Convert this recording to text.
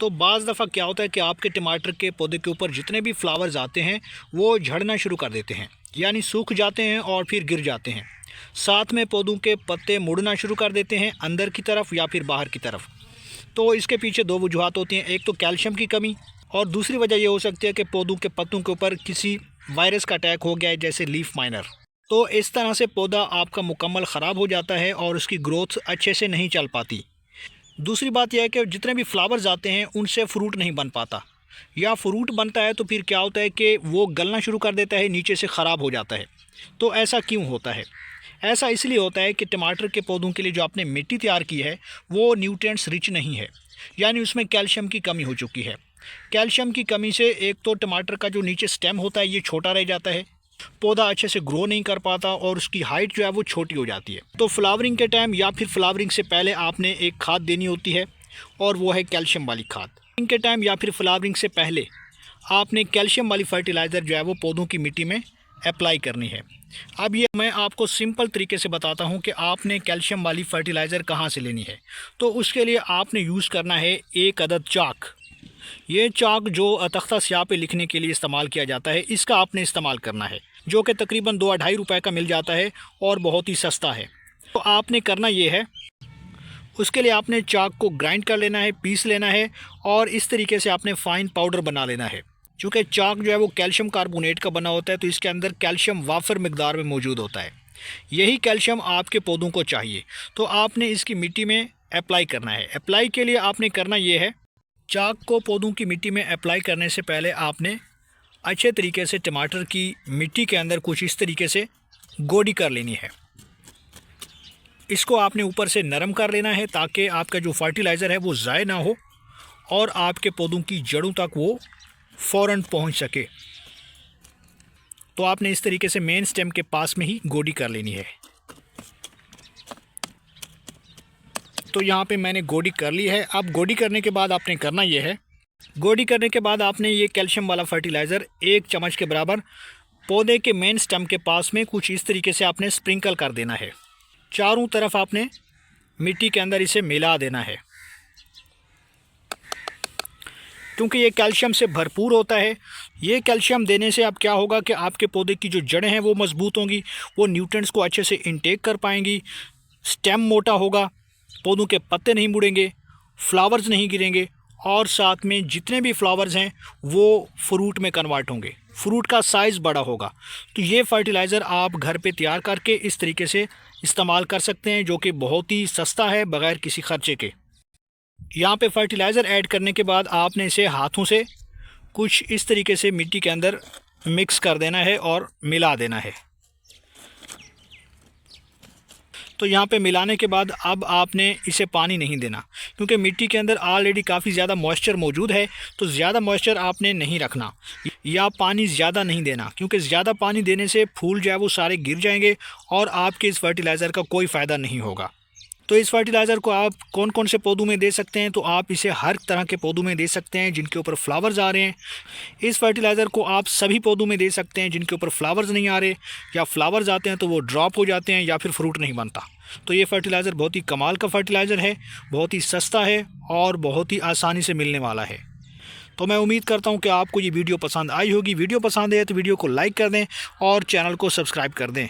तो बाज़ दफ़ा क्या होता है कि आपके टमाटर के पौधे के ऊपर जितने भी फ्लावर्स आते हैं वो झड़ना शुरू कर देते हैं, यानी सूख जाते हैं और फिर गिर जाते हैं। साथ में पौधों के पत्ते मुड़ना शुरू कर देते हैं अंदर की तरफ या फिर बाहर की तरफ। तो इसके पीछे दो वजूहत होती हैं, एक तो कैल्शियम की कमी और दूसरी वजह ये हो सकती है कि पौधों के पत्तों के ऊपर किसी वायरस का अटैक हो गया है, जैसे लीफ माइनर। तो इस तरह से पौधा आपका मुकम्मल ख़राब हो जाता है और उसकी ग्रोथ अच्छे से नहीं चल पाती। दूसरी बात यह है कि जितने भी फ्लावर्स आते हैं उनसे फ्रूट नहीं बन पाता, या फ्रूट बनता है तो फिर क्या होता है कि वो गलना शुरू कर देता है, नीचे से ख़राब हो जाता है। तो ऐसा क्यों होता है? ऐसा इसलिए होता है कि टमाटर के पौधों के लिए जो आपने मिट्टी तैयार की है वो न्यूट्रिएंट्स रिच नहीं है, यानी उसमें कैल्शियम की कमी हो चुकी है। कैल्शियम की कमी से एक तो टमाटर का जो नीचे स्टेम होता है ये छोटा रह जाता है, पौधा अच्छे से ग्रो नहीं कर पाता और उसकी हाइट जो है वो छोटी हो जाती है। तो फ्लावरिंग के टाइम या फिर फ्लावरिंग से पहले आपने एक खाद देनी होती है और वो है कैल्शियम वाली खाद। फ्लावरिंग के टाइम या फिर फ्लावरिंग से पहले आपने कैल्शियम वाली फर्टिलाइज़र जो है वो पौधों की मिट्टी में अप्लाई करनी है। अब ये मैं आपको सिंपल तरीके से बताता हूँ कि आपने कैल्शियम वाली फर्टिलाइज़र कहाँ से लेनी है। तो उसके लिए आपने यूज़ करना है एक अदद चाक। ये चाक जो तख्ता स्याह पे लिखने के लिए इस्तेमाल किया जाता है, इसका आपने इस्तेमाल करना है, जो कि तकरीबन 2-2.5 रुपए का मिल जाता है और बहुत ही सस्ता है। तो आपने करना ये है, उसके लिए आपने चाक को ग्राइंड कर लेना है, पीस लेना है और इस तरीके से आपने फ़ाइन पाउडर बना लेना है। चूँकि चाक जो है वो कैल्शियम कार्बोनेट का बना होता है, तो इसके अंदर कैल्शियम वाफर मिकदार में मौजूद होता है। यही कैल्शियम आपके पौधों को चाहिए, तो आपने इसकी मिट्टी में अप्लाई करना है। अप्लाई के लिए आपने करना ये है, चाक को पौधों की मिट्टी में अप्लाई करने से पहले आपने अच्छे तरीके से टमाटर की मिट्टी के अंदर कुछ इस तरीके से गोडी कर लेनी है। इसको आपने ऊपर से नरम कर लेना है ताकि आपका जो फर्टिलाइज़र है वो ज़ाय ना हो और आपके पौधों की जड़ों तक वो फ़ौरन पहुंच सके। तो आपने इस तरीके से मेन स्टेम के पास में ही गोडी कर लेनी है। तो यहाँ पे मैंने गोडी कर ली है। अब गोडी करने के बाद आपने करना ये है, गोडी करने के बाद आपने ये कैल्शियम वाला फर्टिलाइज़र 1 चम्मच के बराबर पौधे के मेन स्टेम के पास में कुछ इस तरीके से आपने स्प्रिंकल कर देना है। चारों तरफ आपने मिट्टी के अंदर इसे मिला देना है, क्योंकि ये कैल्शियम से भरपूर होता है। ये कैल्शियम देने से अब क्या होगा कि आपके पौधे की जो जड़ें हैं वो मजबूत होंगी, वो न्यूट्रिएंट्स को अच्छे से इंटेक कर पाएंगी, स्टेम मोटा होगा, पौधों के पत्ते नहीं मुड़ेंगे, फ्लावर्स नहीं गिरेंगे और साथ में जितने भी फ्लावर्स हैं वो फ्रूट में कन्वर्ट होंगे, फ्रूट का साइज़ बड़ा होगा। तो ये फर्टिलाइज़र आप घर पे तैयार करके इस तरीके से इस्तेमाल कर सकते हैं, जो कि बहुत ही सस्ता है बग़ैर किसी ख़र्चे के। यहाँ पे फर्टिलाइज़र ऐड करने के बाद आपने इसे हाथों से कुछ इस तरीके से मिट्टी के अंदर मिक्स कर देना है और मिला देना है। तो यहाँ पे मिलाने के बाद अब आपने इसे पानी नहीं देना, क्योंकि मिट्टी के अंदर ऑलरेडी काफ़ी ज़्यादा मॉइस्चर मौजूद है। तो ज़्यादा मॉइस्चर आपने नहीं रखना या पानी ज़्यादा नहीं देना, क्योंकि ज़्यादा पानी देने से फूल जो है वो सारे गिर जाएंगे और आपके इस फर्टिलाइज़र का कोई फ़ायदा नहीं होगा। तो इस फर्टिलाइज़र को आप कौन कौन से पौधों में दे सकते हैं? तो आप इसे हर तरह के पौधों में दे सकते हैं जिनके ऊपर फ्लावर्स आ रहे हैं। इस फर्टिलाइज़र को आप सभी पौधों में दे सकते हैं जिनके ऊपर फ्लावर्स नहीं आ रहे, या फ्लावर्स आते हैं तो वो ड्रॉप हो जाते हैं या फिर फ्रूट नहीं बनता। तो ये फर्टिलाइज़र बहुत ही कमाल का फर्टिलाइज़र है, बहुत ही सस्ता है और बहुत ही आसानी से मिलने वाला है। तो मैं उम्मीद करता हूँ कि आपको ये वीडियो पसंद आई होगी। वीडियो पसंद है तो वीडियो को लाइक कर दें और चैनल को सब्सक्राइब कर दें।